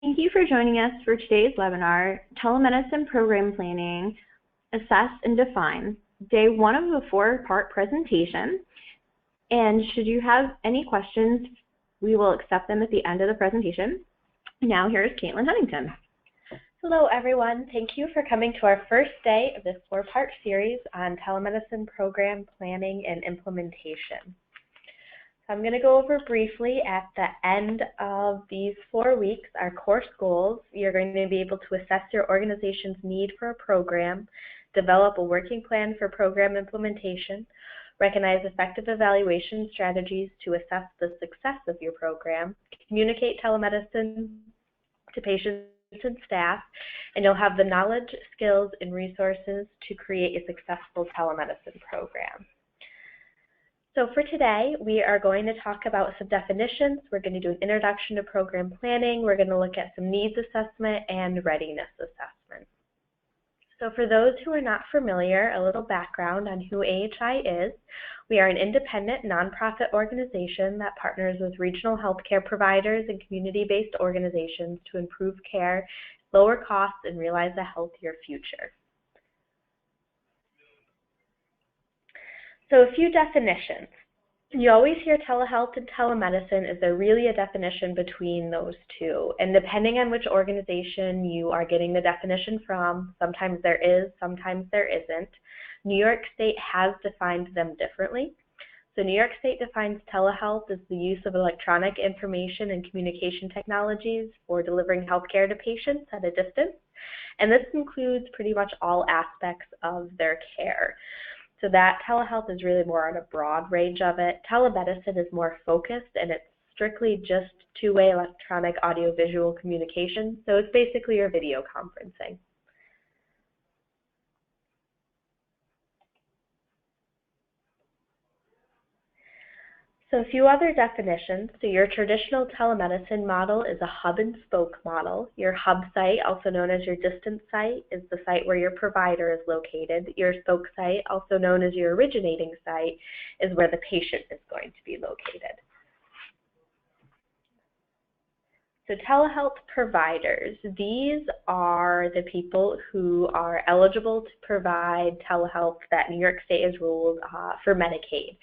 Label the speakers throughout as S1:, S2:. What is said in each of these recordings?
S1: Thank you for joining us for today's webinar, Telemedicine Program Planning, Assess and Define, day one of the four-part presentation. And should you have any questions, we will accept them at the end of the presentation. Now here's Caitlin Huntington.
S2: Hello everyone, thank you for coming to our first day of this four-part series on telemedicine program planning and implementation. So I'm going to go over briefly at the end of these 4 weeks our course goals. You're going to be able to assess your organization's need for a program, develop a working plan for program implementation, recognize effective evaluation strategies to assess the success of your program, communicate telemedicine to patients and staff, and you'll have the knowledge, skills, and resources to create a successful telemedicine program. So for today, we are going to talk about some definitions. We're going to do an introduction to program planning. We're going to look at some needs assessment and readiness assessment. So for those who are not familiar, a little background on who AHI is. We are an independent nonprofit organization that partners with regional healthcare providers and community-based organizations to improve care, lower costs, and realize a healthier future. So a few definitions. You always hear telehealth and telemedicine. Is there really a definition between those two? And depending on which organization you are getting the definition from, sometimes there is, sometimes there isn't. New York State has defined them differently. So New York State defines telehealth as the use of electronic information and communication technologies for delivering healthcare to patients at a distance. And this includes pretty much all aspects of their care. So that telehealth is really more on a broad range of it. Telemedicine is more focused, and it's strictly just two-way electronic audiovisual communication. So it's basically your video conferencing. So a few other definitions. So your traditional telemedicine model is a hub and spoke model. Your hub site, also known as your distance site, is the site where your provider is located. Your spoke site, also known as your originating site, is where the patient is going to be located. So telehealth providers, these are the people who are eligible to provide telehealth that New York State has ruled for Medicaid.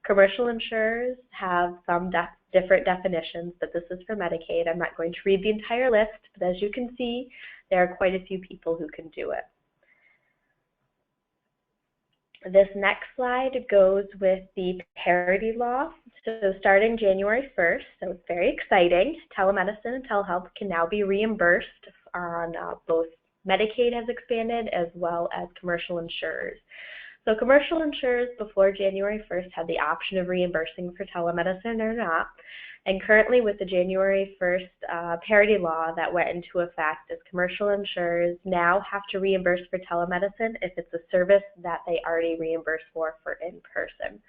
S2: Commercial insurers have some different definitions, but this is for Medicaid. I'm not going to read the entire list, but as you can see, there are quite a few people who can do it. This next slide goes with the parity law. So starting January 1st, so it's very exciting, telemedicine and telehealth can now be reimbursed on both Medicaid has expanded as well as commercial insurers. So commercial insurers before January 1st had the option of reimbursing for telemedicine or not. And currently with the January 1st parity law that went into effect, is commercial insurers now have to reimburse for telemedicine if it's a service that they already reimbursed for in-person.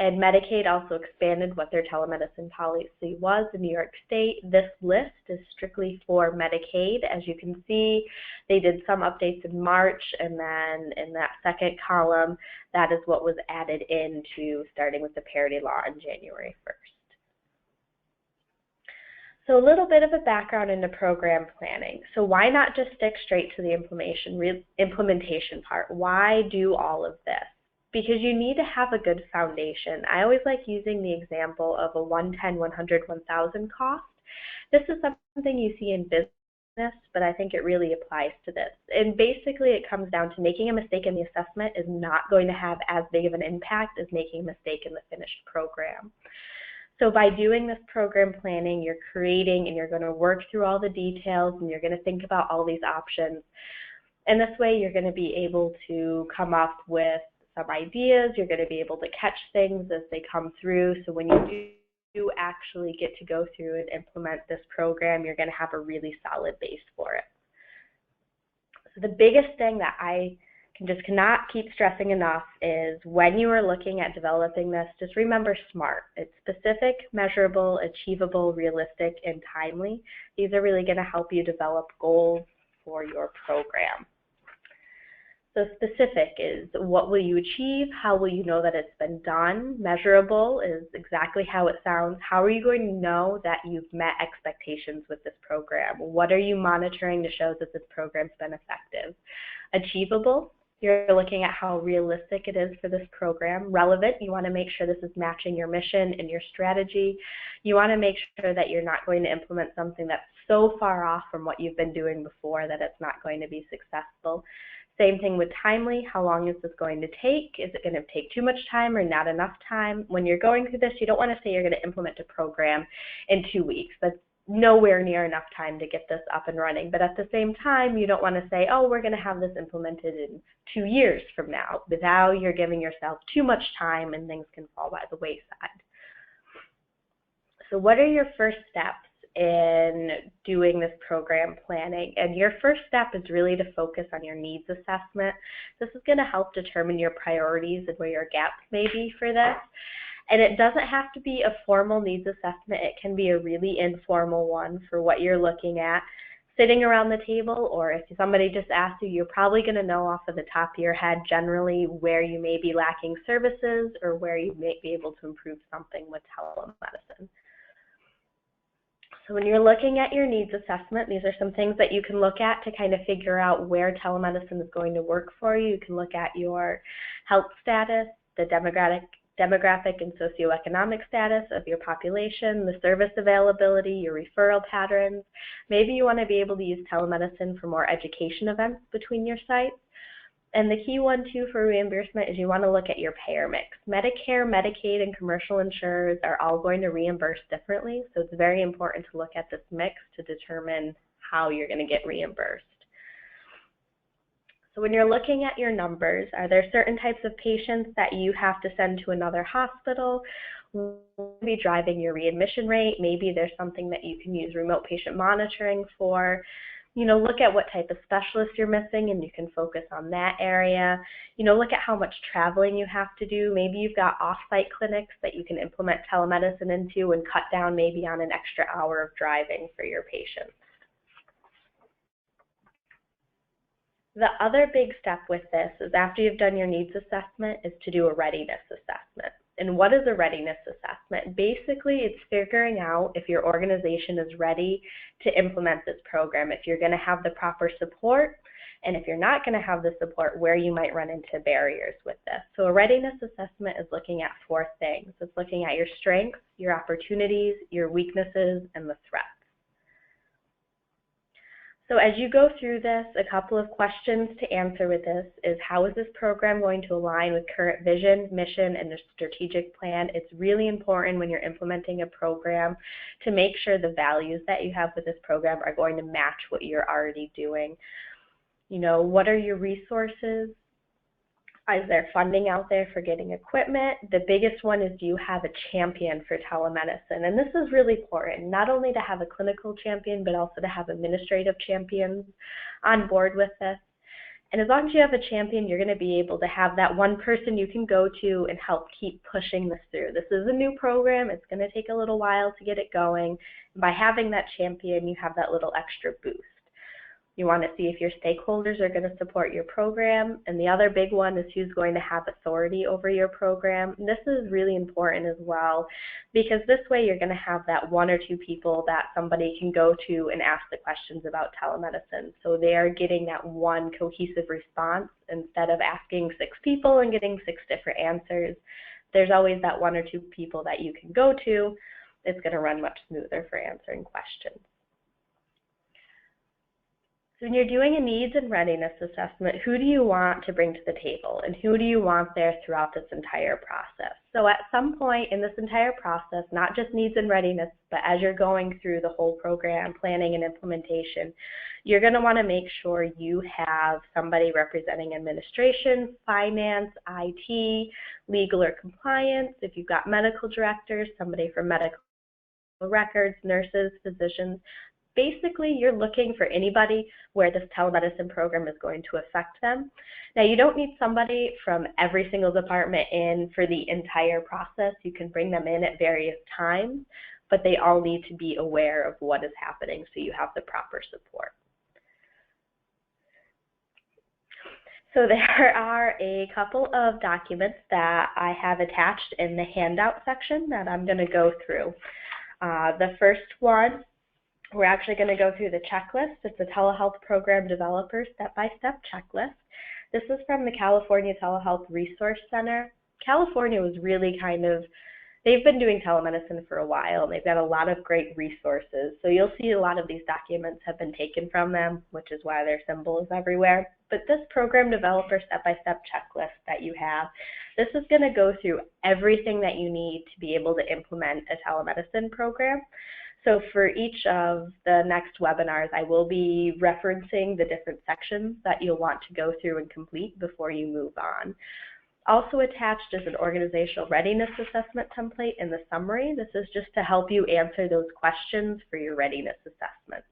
S2: And Medicaid also expanded what their telemedicine policy was in New York State. This list is strictly for Medicaid. As you can see, they did some updates in March, and then in that second column, that is what was added into starting with the parity law on January 1st. So a little bit of a background into program planning. So why not just stick straight to the implementation part? Why do all of this? Because you need to have a good foundation. I always like using the example of a 110, 100, 1000 cost. This is something you see in business, but I think it really applies to this. And basically it comes down to making a mistake in the assessment is not going to have as big of an impact as making a mistake in the finished program. So by doing this program planning, you're creating and you're going to work through all the details and you're going to think about all these options. And this way you're going to be able to come up with some ideas, you're going to be able to catch things as they come through. So when you do actually get to go through and implement this program, you're going to have a really solid base for it. So the biggest thing that I cannot keep stressing enough is when you are looking at developing this, just remember SMART. It's specific, measurable, achievable, realistic, and timely. These are really going to help you develop goals for your program. So specific is what will you achieve? How will you know that it's been done? Measurable is exactly how it sounds. How are you going to know that you've met expectations with this program? What are you monitoring to show that this program's been effective? Achievable, you're looking at how realistic it is for this program. Relevant, you want to make sure this is matching your mission and your strategy. You want to make sure that you're not going to implement something that's so far off from what you've been doing before that it's not going to be successful. Same thing with timely. How long is this going to take? Is it going to take too much time or not enough time? When you're going through this, you don't want to say you're going to implement a program in 2 weeks. That's nowhere near enough time to get this up and running. But at the same time, you don't want to say, oh, we're going to have this implemented in 2 years from now. But now you're giving yourself too much time and things can fall by the wayside. So what are your first steps in doing this program planning? And your first step is really to focus on your needs assessment. This is going to help determine your priorities and where your gaps may be for this. And it doesn't have to be a formal needs assessment. It can be a really informal one for what you're looking at. Sitting around the table, or if somebody just asks you, you're probably going to know off of the top of your head generally where you may be lacking services or where you may be able to improve something with telemedicine. So when you're looking at your needs assessment, these are some things that you can look at to kind of figure out where telemedicine is going to work for you. You can look at your health status, the demographic and socioeconomic status of your population, the service availability, your referral patterns. Maybe you want to be able to use telemedicine for more education events between your sites. And the key one, too, for reimbursement is you want to look at your payer mix. Medicare, Medicaid, and commercial insurers are all going to reimburse differently, so it's very important to look at this mix to determine how you're going to get reimbursed. So when you're looking at your numbers, are there certain types of patients that you have to send to another hospital? What will be driving your readmission rate? Maybe there's something that you can use remote patient monitoring for. You know, look at what type of specialist you're missing and you can focus on that area. You know, look at how much traveling you have to do. Maybe you've got off-site clinics that you can implement telemedicine into and cut down maybe on an extra hour of driving for your patients. The other big step with this is after you've done your needs assessment is to do a readiness assessment. And what is a readiness assessment? Basically, it's figuring out if your organization is ready to implement this program, if you're going to have the proper support, and if you're not going to have the support, where you might run into barriers with this. So a readiness assessment is looking at 4 things. It's looking at your strengths, your opportunities, your weaknesses, and the threats. So as you go through this, a couple of questions to answer with this is, how is this program going to align with current vision, mission, and the strategic plan? It's really important when you're implementing a program to make sure the values that you have with this program are going to match what you're already doing. You know, what are your resources? Is there funding out there for getting equipment? The biggest one is, do you have a champion for telemedicine? And this is really important, not only to have a clinical champion, but also to have administrative champions on board with this. And as long as you have a champion, you're going to be able to have that one person you can go to and help keep pushing this through. This is a new program. It's going to take a little while to get it going. And by having that champion, you have that little extra boost. You want to see if your stakeholders are going to support your program. And the other big one is who's going to have authority over your program. And this is really important as well, because this way you're going to have that 1 or 2 people that somebody can go to and ask the questions about telemedicine. So they are getting that one cohesive response instead of asking 6 people and getting 6 different answers. There's always that 1 or 2 people that you can go to. It's going to run much smoother for answering questions. So when you're doing a needs and readiness assessment, who do you want to bring to the table and who do you want there throughout this entire process? So at some point in this entire process, not just needs and readiness, but as you're going through the whole program, planning and implementation, you're going to want to make sure you have somebody representing administration, finance, IT, legal or compliance. If you've got medical directors, somebody from medical records, nurses, physicians. Basically, you're looking for anybody where this telemedicine program is going to affect them. Now, you don't need somebody from every single department in for the entire process. You can bring them in at various times, but they all need to be aware of what is happening so you have the proper support. So there are a couple of documents that I have attached in the handout section that I'm going to go through. The first one, we're actually going to go through the checklist. It's a Telehealth Program Developer Step-by-Step checklist. This is from the California Telehealth Resource Center. California was really they've been doing telemedicine for a while, and they've got a lot of great resources. So you'll see a lot of these documents have been taken from them, which is why their symbol is everywhere. But this program developer step-by-step checklist that you have, this is going to go through everything that you need to be able to implement a telemedicine program. So for each of the next webinars, I will be referencing the different sections that you'll want to go through and complete before you move on. Also attached is an organizational readiness assessment template in the summary. This is just to help you answer those questions for your readiness assessment.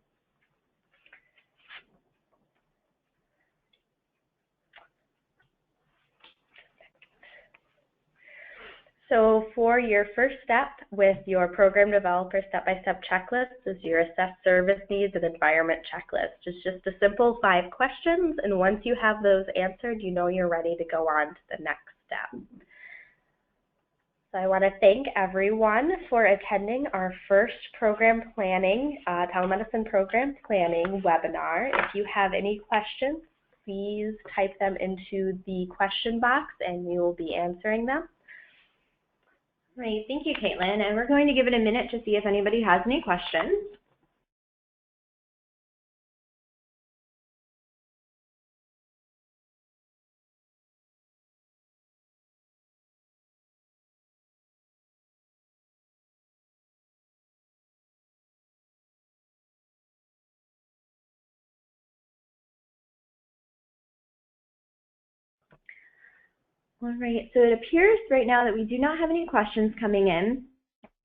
S2: So for your first step with your program developer step-by-step checklist is your assess service needs and environment checklist. It's just a simple 5 questions, and once you have those answered, you know you're ready to go on to the next step. So I want to thank everyone for attending our first program planning, telemedicine program planning webinar. If you have any questions, please type them into the question box and we will be answering them.
S1: Great, thank you, Caitlin. And we're going to give it a minute to see if anybody has any questions. All right, so it appears right now that we do not have any questions coming in.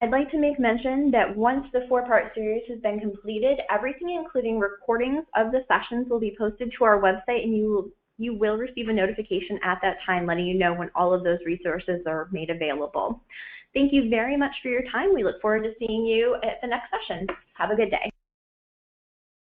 S1: I'd like to make mention that once the 4-part series has been completed, everything including recordings of the sessions will be posted to our website, and you will receive a notification at that time letting you know when all of those resources are made available. Thank you very much for your time. We look forward to seeing you at the next session. Have a good day.